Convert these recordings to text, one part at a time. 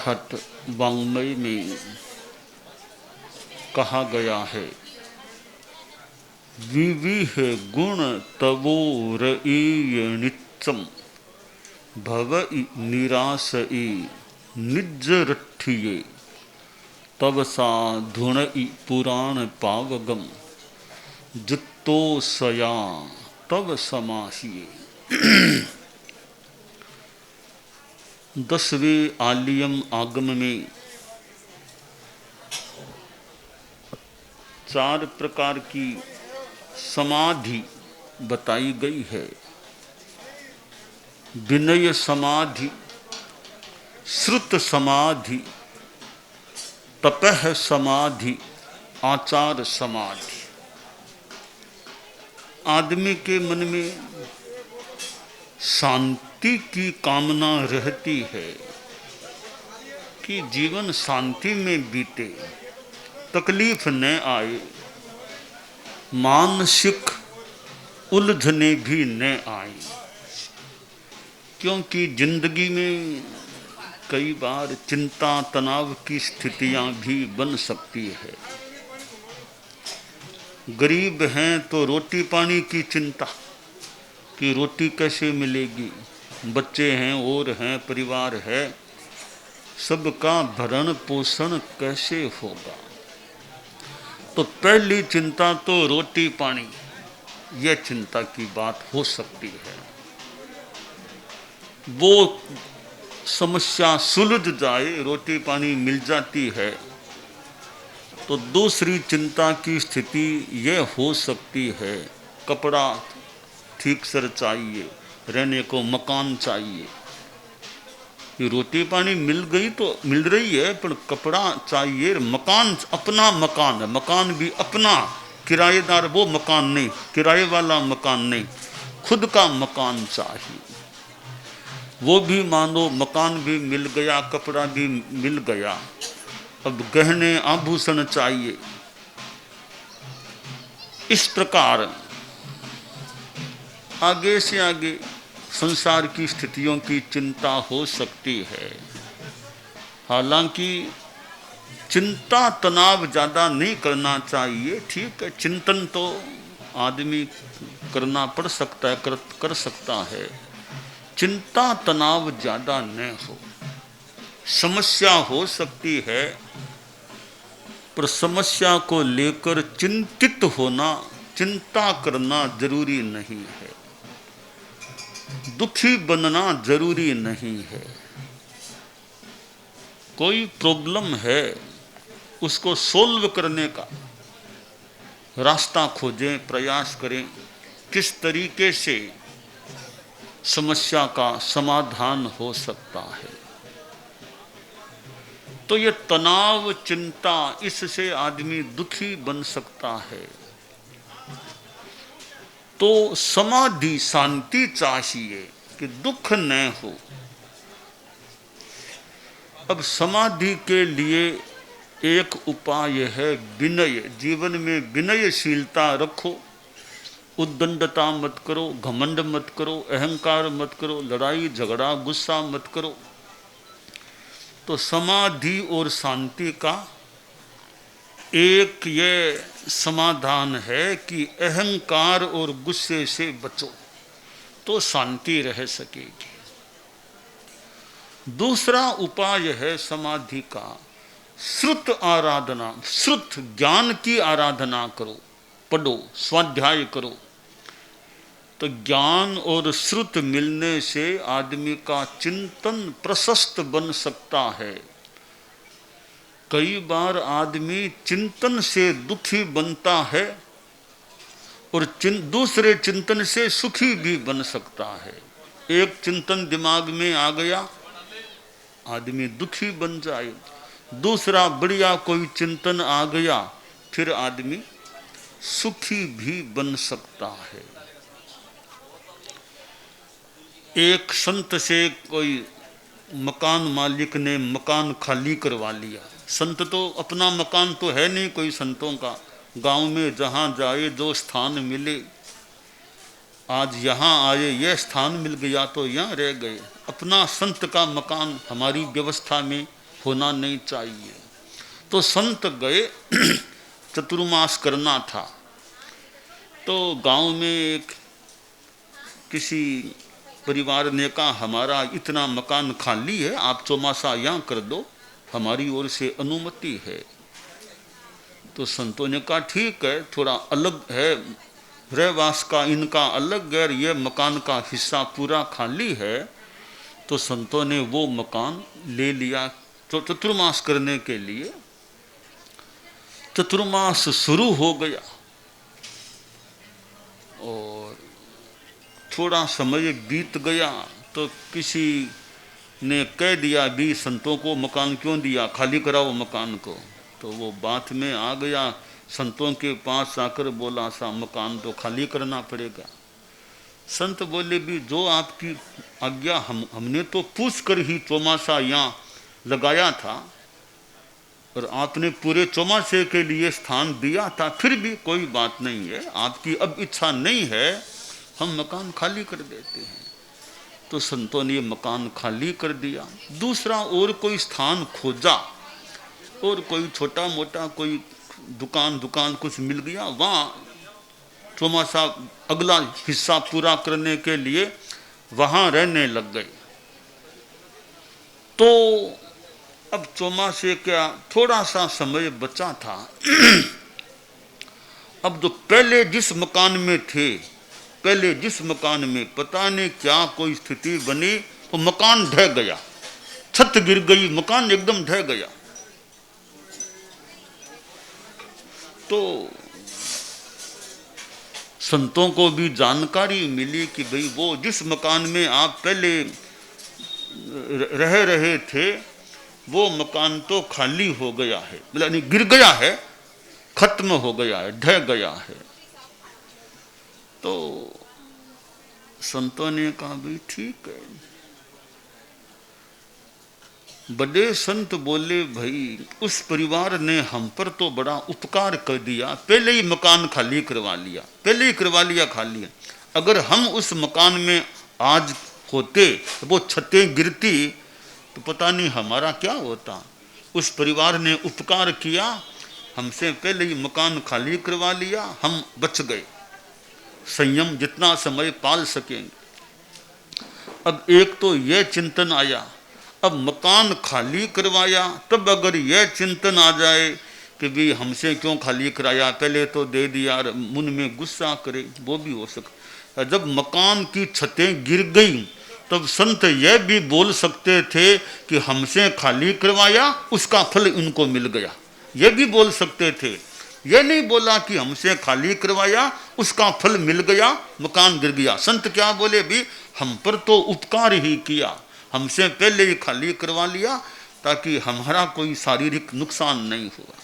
अरहत वाङ्मय में कहा गया है, विविह गुण तवो रईय नित्यम भवई निरासई निज रठिये तव साधुणई पुराण पावगम जुत्तो सया तव समाहिये। 10वें आलियम आगम में 4 प्रकार की समाधि बताई गई है। विनय समाधि, श्रुत समाधि, तपह समाधि, आचार समाधि। आदमी के मन में शांति की कामना रहती है कि जीवन शांति में बीते, तकलीफ न आए, मानसिक उलझने भी न आए, क्योंकि जिंदगी में कई बार चिंता तनाव की स्थितियां भी बन सकती है। गरीब हैं तो रोटी पानी की चिंता कि रोटी कैसे मिलेगी, बच्चे हैं और हैं, परिवार है, सबका भरण पोषण कैसे होगा। तो पहली चिंता तो रोटी पानी, यह चिंता की बात हो सकती है। वो समस्या सुलझ जाए, रोटी पानी मिल जाती है, तो दूसरी चिंता की स्थिति यह हो सकती है, कपड़ा ठीक से चाहिए, रहने को मकान चाहिए। ये रोटी पानी मिल गई तो मिल रही है, पर कपड़ा चाहिए, मकान, अपना मकान है, मकान भी अपना, किराएदार वो मकान नहीं, किराए वाला मकान नहीं, खुद का मकान चाहिए। वो भी मानो मकान भी मिल गया, कपड़ा भी मिल गया, अब गहने आभूषण चाहिए। इस प्रकार आगे से आगे संसार की स्थितियों की चिंता हो सकती है। हालांकि चिंता तनाव ज़्यादा नहीं करना चाहिए, ठीक है, चिंतन तो आदमी करना पड़ सकता है, कर सकता है, चिंता तनाव ज़्यादा न हो। समस्या हो सकती है, पर समस्या को लेकर चिंतित होना, चिंता करना जरूरी नहीं है, दुखी बनना जरूरी नहीं है। कोई प्रॉब्लम है, उसको सोल्व करने का रास्ता खोजें, प्रयास करें, किस तरीके से समस्या का समाधान हो सकता है। तो ये तनाव, चिंता, इससे आदमी दुखी बन सकता है। तो समाधि, शांति चाहिए कि दुख न हो। अब समाधि के लिए एक उपाय है विनय। जीवन में विनयशीलता रखो, उद्दंडता मत करो, घमंड मत करो, अहंकार मत करो, लड़ाई झगड़ा गुस्सा मत करो। तो समाधि और शांति का एक ये समाधान है कि अहंकार और गुस्से से बचो, तो शांति रह सकेगी। दूसरा उपाय है समाधि का श्रुत आराधना, श्रुत ज्ञान की आराधना करो, पढ़ो, स्वाध्याय करो। तो ज्ञान और श्रुत मिलने से आदमी का चिंतन प्रशस्त बन सकता है। कई बार आदमी चिंतन से दुखी बनता है और दूसरे चिंतन से सुखी भी बन सकता है। एक चिंतन दिमाग में आ गया, आदमी दुखी बन जाए, दूसरा बढ़िया कोई चिंतन आ गया, फिर आदमी सुखी भी बन सकता है। एक संत से कोई मकान मालिक ने मकान खाली करवा लिया। संत तो अपना मकान तो है नहीं कोई संतों का, गांव में जहाँ जाए जो स्थान मिले, आज यहाँ आए यह स्थान मिल गया तो यहाँ रह गए। अपना संत का मकान हमारी व्यवस्था में होना नहीं चाहिए। तो संत गए, चतुर्मास करना था। तो गांव में एक किसी परिवार ने कहा हमारा इतना मकान खाली है, आप चौमासा यहाँ कर दो, हमारी ओर से अनुमति है। तो संतों ने कहा ठीक है, थोड़ा अलग है, रहवास का इनका अलग है, ये मकान का हिस्सा पूरा खाली है। तो संतों ने वो मकान ले लिया तो चतुर्मास करने के लिए। चतुर्मास शुरू हो गया और थोड़ा समय बीत गया तो किसी ने कह दिया भी संतों को मकान क्यों दिया, खाली कराओ मकान को। तो वो बात में आ गया, संतों के पास आकर बोला सा मकान तो खाली करना पड़ेगा। संत बोले भी जो आपकी आज्ञा, हमने तो पूछ कर ही चौमासा यहाँ लगाया था और आपने पूरे चौमासे के लिए स्थान दिया था, फिर भी कोई बात नहीं है, आपकी अब इच्छा नहीं है, हम मकान खाली कर देते हैं। तो संतों ने मकान खाली कर दिया, दूसरा और कोई स्थान खोजा और कोई छोटा मोटा कोई दुकान कुछ मिल गया, वहाँ चौमासा अगला हिस्सा पूरा करने के लिए वहाँ रहने लग गए। तो अब चौमासे का थोड़ा सा समय बचा था। अब जो पहले जिस मकान में थे, पहले जिस मकान में पता नहीं क्या कोई स्थिति बनी, तो मकान ढह गया, छत गिर गई, मकान एकदम ढह गया। तो संतों को भी जानकारी मिली कि भाई वो जिस मकान में आप पहले रह रहे थे वो मकान तो खाली हो गया है, मतलब नहीं गिर गया है, खत्म हो गया है, ढह गया है। तो संतों ने कहा भाई ठीक है। बड़े संत बोले भाई उस परिवार ने हम पर तो बड़ा उपकार कर दिया, पहले ही मकान खाली करवा लिया, पहले ही करवा लिया खाली। अगर हम उस मकान में आज होते, वो छतें गिरती तो पता नहीं हमारा क्या होता। उस परिवार ने उपकार किया, हमसे पहले ही मकान खाली करवा लिया, हम बच गए, संयम जितना समय पाल सकेंगे। अब एक तो यह चिंतन आया, अब मकान खाली करवाया, तब अगर यह चिंतन आ जाए कि भी हमसे क्यों खाली कराया, पहले तो दे दिया, मन में गुस्सा करे, वो भी हो सकता। जब मकान की छतें गिर गई तब संत यह भी बोल सकते थे कि हमसे खाली करवाया, उसका फल इनको मिल गया, यह भी बोल सकते थे। यह नहीं बोला कि हमसे खाली करवाया, उसका फल मिल गया, मकान गिर गया। संत क्या बोले भी हम पर तो उपकार ही किया, हमसे पहले ही खाली करवा लिया ताकि हमारा कोई शारीरिक नुकसान नहीं हुआ।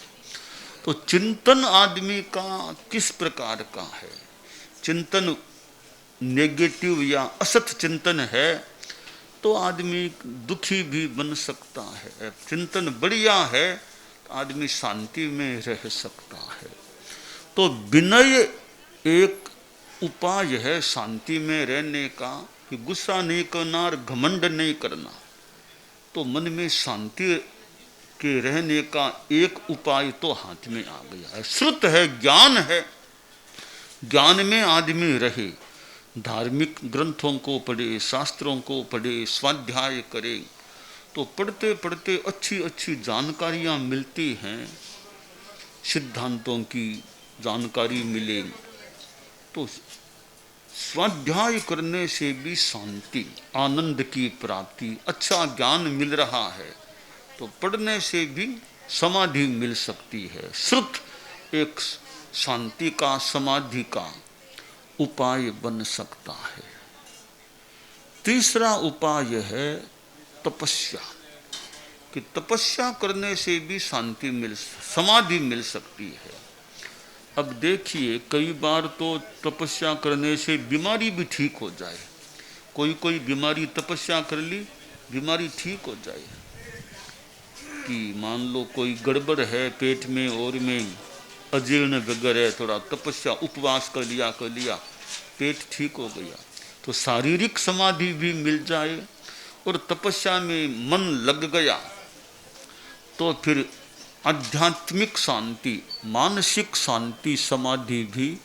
तो चिंतन आदमी का किस प्रकार का है, चिंतन नेगेटिव या असत चिंतन है तो आदमी दुखी भी बन सकता है, चिंतन बढ़िया है तो आदमी शांति में रह सकता है। तो विनय एक उपाय है शांति में रहने का, कि गुस्सा नहीं करना और घमंड नहीं करना। तो मन में शांति के रहने का एक उपाय तो हाथ में आ गया है, श्रुत है, ज्ञान है, ज्ञान में आदमी रहे, धार्मिक ग्रंथों को पढ़े, शास्त्रों को पढ़े, स्वाध्याय करे, तो पढ़ते पढ़ते अच्छी अच्छी जानकारियाँ मिलती हैं, सिद्धांतों की जानकारी मिले। तो स्वाध्याय करने से भी शांति, आनंद की प्राप्ति, अच्छा ज्ञान मिल रहा है, तो पढ़ने से भी समाधि मिल सकती है। श्रुत एक शांति का, समाधि का उपाय बन सकता है। तीसरा उपाय है तपस्या, कि तपस्या करने से भी शांति समाधि मिल सकती है। अब देखिए कई बार तो तपस्या करने से बीमारी भी ठीक हो जाए, कोई बीमारी तपस्या कर ली, बीमारी ठीक हो जाए। कि मान लो कोई गड़बड़ है पेट में और में अजीर्ण वगैरह, थोड़ा तपस्या उपवास कर लिया, पेट ठीक हो गया, तो शारीरिक समाधि भी मिल जाए और तपस्या में मन लग गया तो फिर आध्यात्मिक शांति, मानसिक शांति, समाधि भी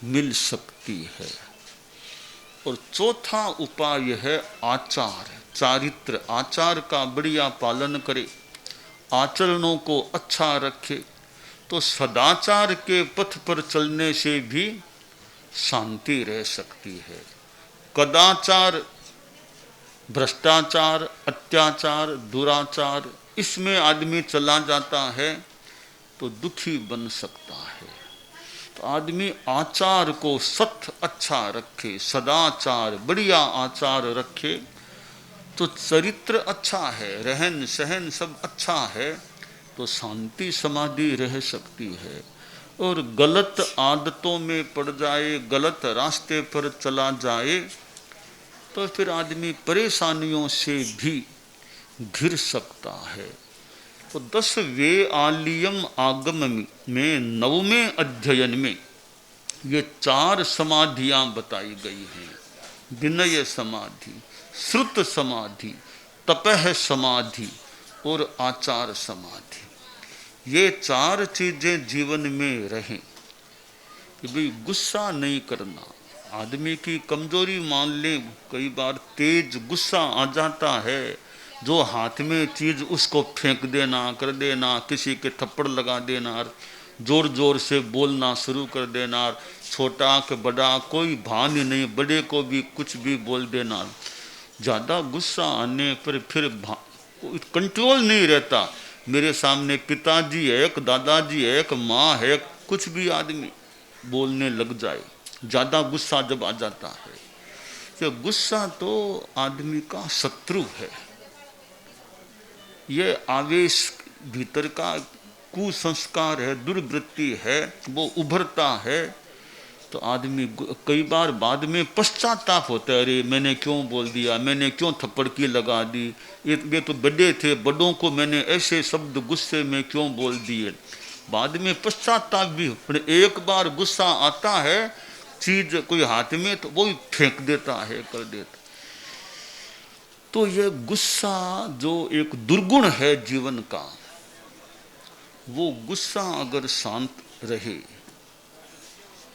मिल सकती है। और चौथा उपाय है आचार, चारित्र। आचार का बढ़िया पालन करे, आचरणों को अच्छा रखे, तो सदाचार के पथ पर चलने से भी शांति रह सकती है। कदाचार, भ्रष्टाचार, अत्याचार, दुराचार, इसमें आदमी चला जाता है तो दुखी बन सकता है। तो आदमी आचार को सत अच्छा रखे, सदाचार बढ़िया आचार रखे, तो चरित्र अच्छा है, रहन सहन सब अच्छा है, तो शांति समाधि रह सकती है। और गलत आदतों में पड़ जाए, गलत रास्ते पर चला जाए, तो फिर आदमी परेशानियों से भी घिर सकता है। तो 10 वेआलियम आगम में 9वें अध्ययन में ये 4 समाधियां बताई गई हैं। विनय समाधि, श्रुत समाधि, तपह समाधि और आचार समाधि। ये 4 चीजें जीवन में रहें कि भाई गुस्सा नहीं करना। आदमी की कमजोरी मान लें, कई बार तेज गुस्सा आ जाता है, जो हाथ में चीज उसको फेंक देना, कर देना, किसी के थप्पड़ लगा देना, जोर जोर से बोलना शुरू कर देना, छोटा के बड़ा कोई भान ही नहीं, बड़े को भी कुछ भी बोल देना। ज़्यादा गुस्सा आने पर फिर कंट्रोल नहीं रहता। मेरे सामने पिताजी है, एक दादाजी है, एक माँ है, कुछ भी आदमी बोलने लग जाए, ज़्यादा गुस्सा जब आ जाता है। तो गुस्सा तो आदमी का शत्रु है। ये आवेश भीतर का कुसंस्कार है, दुर्वृत्ति है, वो उभरता है, तो आदमी कई बार बाद में पश्चाताप होता है, अरे मैंने क्यों बोल दिया, मैंने क्यों थप्पड़ की लगा दी, ये तो बड़े थे, बड़ों को मैंने ऐसे शब्द गुस्से में क्यों बोल दिए। बाद में पश्चाताप भी। पर एक बार गुस्सा आता है, चीज कोई हाथ में, तो वो फेंक देता है, कर देता। तो ये गुस्सा जो एक दुर्गुण है जीवन का, वो गुस्सा अगर शांत रहे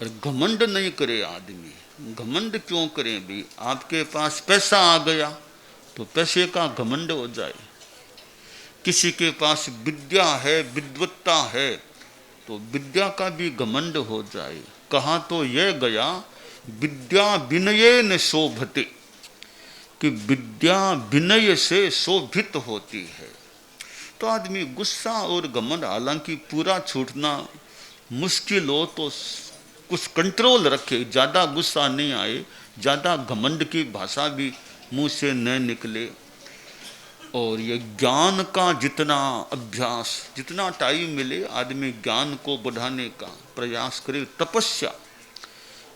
और घमंड नहीं करे आदमी। घमंड क्यों करें भाई? आपके पास पैसा आ गया तो पैसे का घमंड हो जाए, किसी के पास विद्या है, विद्वत्ता है, तो विद्या का भी घमंड हो जाए। कहा तो यह गया, विद्या विनयेन शोभते, कि विद्या विनय से शोभित होती है। तो आदमी गुस्सा और घमंड हालांकि पूरा छूटना मुश्किल हो तो कुछ कंट्रोल रखे, ज़्यादा गुस्सा नहीं आए, ज़्यादा घमंड की भाषा भी मुंह से न निकले। और ये ज्ञान का जितना अभ्यास, जितना टाइम मिले, आदमी ज्ञान को बढ़ाने का प्रयास करे। तपस्या,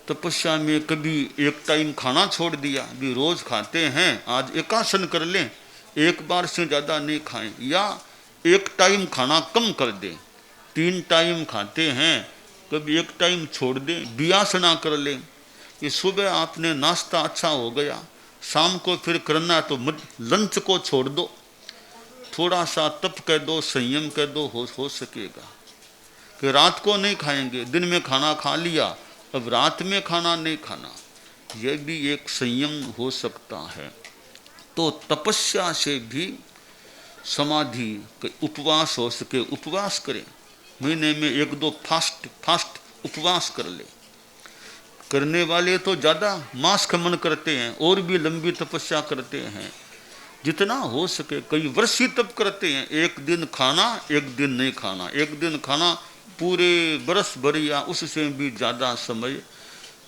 तपस्या में कभी एक टाइम खाना छोड़ दिया, भी रोज खाते हैं, आज एकासन कर लें, एक बार से ज़्यादा नहीं खाएं, या एक टाइम खाना कम कर दें। 3 टाइम खाते हैं, कभी एक टाइम छोड़ दें, बियासना कर लें। कि सुबह आपने नाश्ता अच्छा हो गया, शाम को फिर करना है तो लंच को छोड़ दो, थोड़ा सा तप कह दो, संयम कह दो, हो सकेगा। कि रात को नहीं खाएंगे, दिन में खाना खा लिया, अब रात में खाना नहीं खाना, यह भी एक संयम हो सकता है। तो तपस्या से भी समाधि, उपवास हो सके उपवास करें, महीने में 1-2 फास्ट उपवास कर ले। करने वाले तो ज़्यादा मांस खमन करते हैं, और भी लंबी तपस्या करते हैं, जितना हो सके कई वर्ष ही तप करते हैं। एक दिन खाना, एक दिन नहीं खाना, एक दिन खाना पूरे बरस भर या उससे भी ज़्यादा समय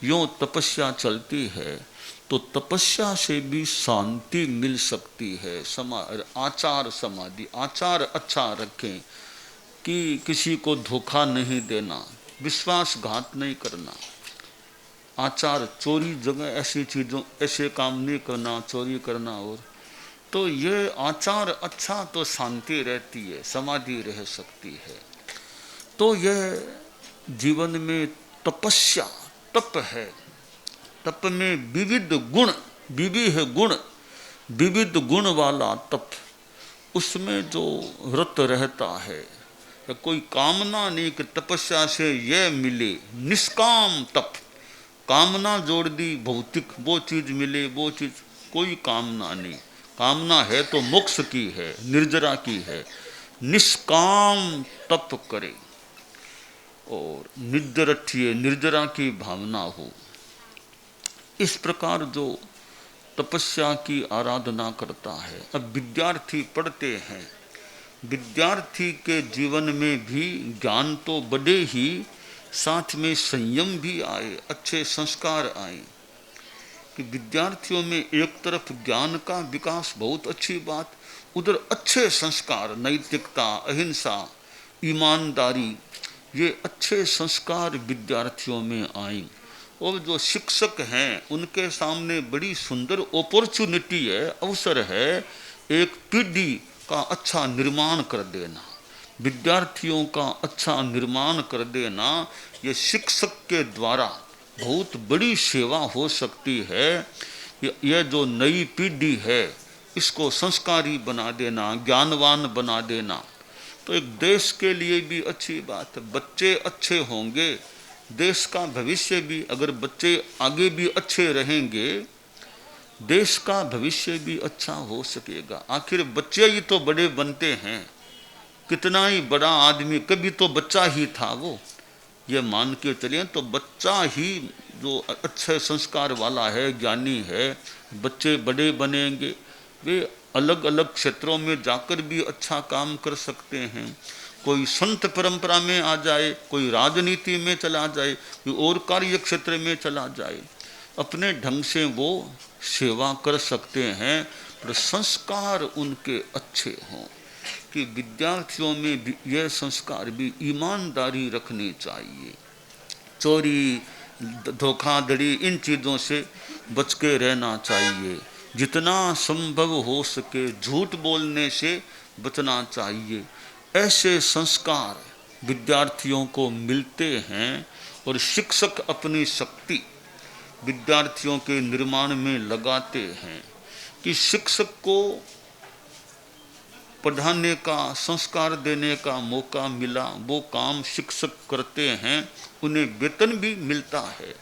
यूँ तपस्या चलती है। तो तपस्या से भी शांति मिल सकती है। आचार समाधि, आचार अच्छा रखें कि किसी को धोखा नहीं देना, विश्वासघात नहीं करना, आचार, चोरी जगह ऐसी चीज़ों, ऐसे काम नहीं करना, चोरी करना। और तो ये आचार अच्छा, तो शांति रहती है, समाधि रह सकती है। तो यह जीवन में तपस्या, तप है। तप में विविध गुण, विविध गुण वाला तप, उसमें जो रत रहता है, कोई कामना नहीं कि तपस्या से यह मिले, निष्काम तप, कामना जोड़ दी भौतिक, वो चीज मिले वो चीज, कोई कामना नहीं। कामना है तो मोक्ष की है, निर्जरा की है। निष्काम तप करे और निद्रठिए, निर्जरा की भावना हो। इस प्रकार जो तपस्या की आराधना करता है। अब विद्यार्थी पढ़ते हैं, विद्यार्थी के जीवन में भी ज्ञान तो बढ़े ही, साथ में संयम भी आए, अच्छे संस्कार आए। कि विद्यार्थियों में एक तरफ ज्ञान का विकास, बहुत अच्छी बात, उधर अच्छे संस्कार, नैतिकता, अहिंसा, ईमानदारी, ये अच्छे संस्कार विद्यार्थियों में आए। और जो शिक्षक हैं उनके सामने बड़ी सुंदर अपॉर्चुनिटी है, अवसर है, एक पीढ़ी का अच्छा निर्माण कर देना, विद्यार्थियों का अच्छा निर्माण कर देना। ये शिक्षक के द्वारा बहुत बड़ी सेवा हो सकती है। यह जो नई पीढ़ी है इसको संस्कारी बना देना, ज्ञानवान बना देना, तो एक देश के लिए भी अच्छी बात है। बच्चे अच्छे होंगे, देश का भविष्य भी, अगर बच्चे आगे भी अच्छे रहेंगे, देश का भविष्य भी अच्छा हो सकेगा। आखिर बच्चे ही तो बड़े बनते हैं, कितना ही बड़ा आदमी कभी तो बच्चा ही था वो, ये मान के चलें तो बच्चा ही जो अच्छे संस्कार वाला है, ज्ञानी है, बच्चे बड़े बनेंगे, वे अलग अलग क्षेत्रों में जाकर भी अच्छा काम कर सकते हैं। कोई संत परंपरा में आ जाए, कोई राजनीति में चला जाए, कोई और कार्य क्षेत्र में चला जाए, अपने ढंग से वो सेवा कर सकते हैं, पर संस्कार उनके अच्छे हों। कि विद्यार्थियों में भी यह संस्कार भी, ईमानदारी रखनी चाहिए, चोरी धोखाधड़ी इन चीज़ों से बच के रहना चाहिए, जितना संभव हो सके झूठ बोलने से बचना चाहिए। ऐसे संस्कार विद्यार्थियों को मिलते हैं और शिक्षक अपनी शक्ति विद्यार्थियों के निर्माण में लगाते हैं। कि शिक्षक को पढ़ाने का, संस्कार देने का मौका मिला, वो काम शिक्षक करते हैं, उन्हें वेतन भी मिलता है।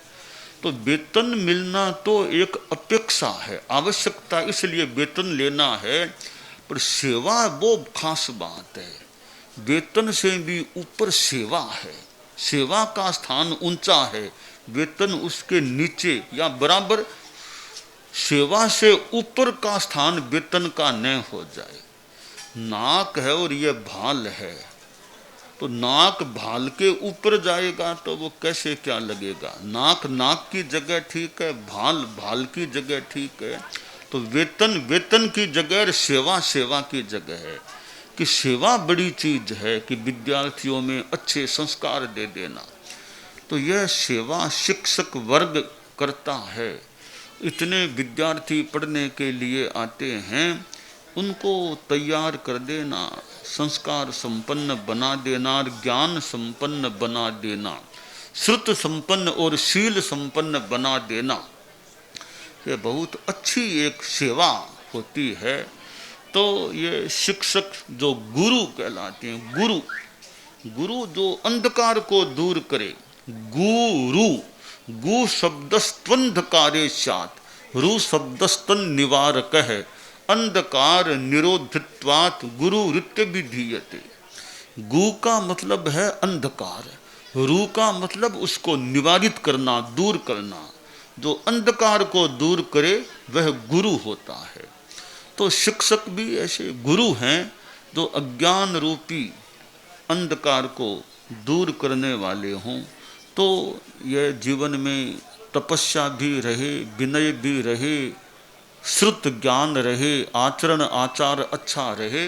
तो वेतन मिलना तो एक अपेक्षा है, आवश्यकता, इसलिए वेतन लेना है, पर सेवा वो खास बात है। वेतन से भी ऊपर सेवा है, सेवा का स्थान ऊंचा है, वेतन उसके नीचे या बराबर। सेवा से ऊपर का स्थान वेतन का न हो जाए। नाक है और ये भाल है, तो नाक भाल के ऊपर जाएगा तो वो कैसे क्या लगेगा। नाक नाक की जगह ठीक है, भाल भाल की जगह ठीक है, तो वेतन वेतन की जगह, सेवा सेवा की जगह है। कि सेवा बड़ी चीज है, कि विद्यार्थियों में अच्छे संस्कार दे देना, तो यह सेवा शिक्षक वर्ग करता है। इतने विद्यार्थी पढ़ने के लिए आते हैं, उनको तैयार कर देना, संस्कार संपन्न बना देना, ज्ञान संपन्न बना देना, श्रुत संपन्न और शील संपन्न बना देना, ये बहुत अच्छी एक सेवा होती है। तो ये शिक्षक जो गुरु कहलाते हैं, गुरु गुरु जो अंधकार को दूर करे, गुरु, गु शब्दस्त्वंधकारे स्यात्, रु शब्दस्तन निवारक है, अंधकार निरोधित्वात् गुरु ऋत्य विधीयते। गु का मतलब है अंधकार, रु का मतलब उसको निवारित करना, दूर करना। जो अंधकार को दूर करे वह गुरु होता है। तो शिक्षक भी ऐसे गुरु हैं जो अज्ञान रूपी अंधकार को दूर करने वाले हों। तो यह जीवन में तपस्या भी रहे, विनय भी रहे, श्रुत ज्ञान रहे, आचरण आचार अच्छा रहे,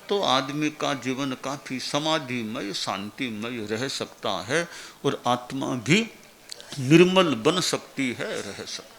तो आदमी का जीवन काफी समाधिमय, शांतिमय रह सकता है और आत्मा भी निर्मल बन सकती है, रह सकती है।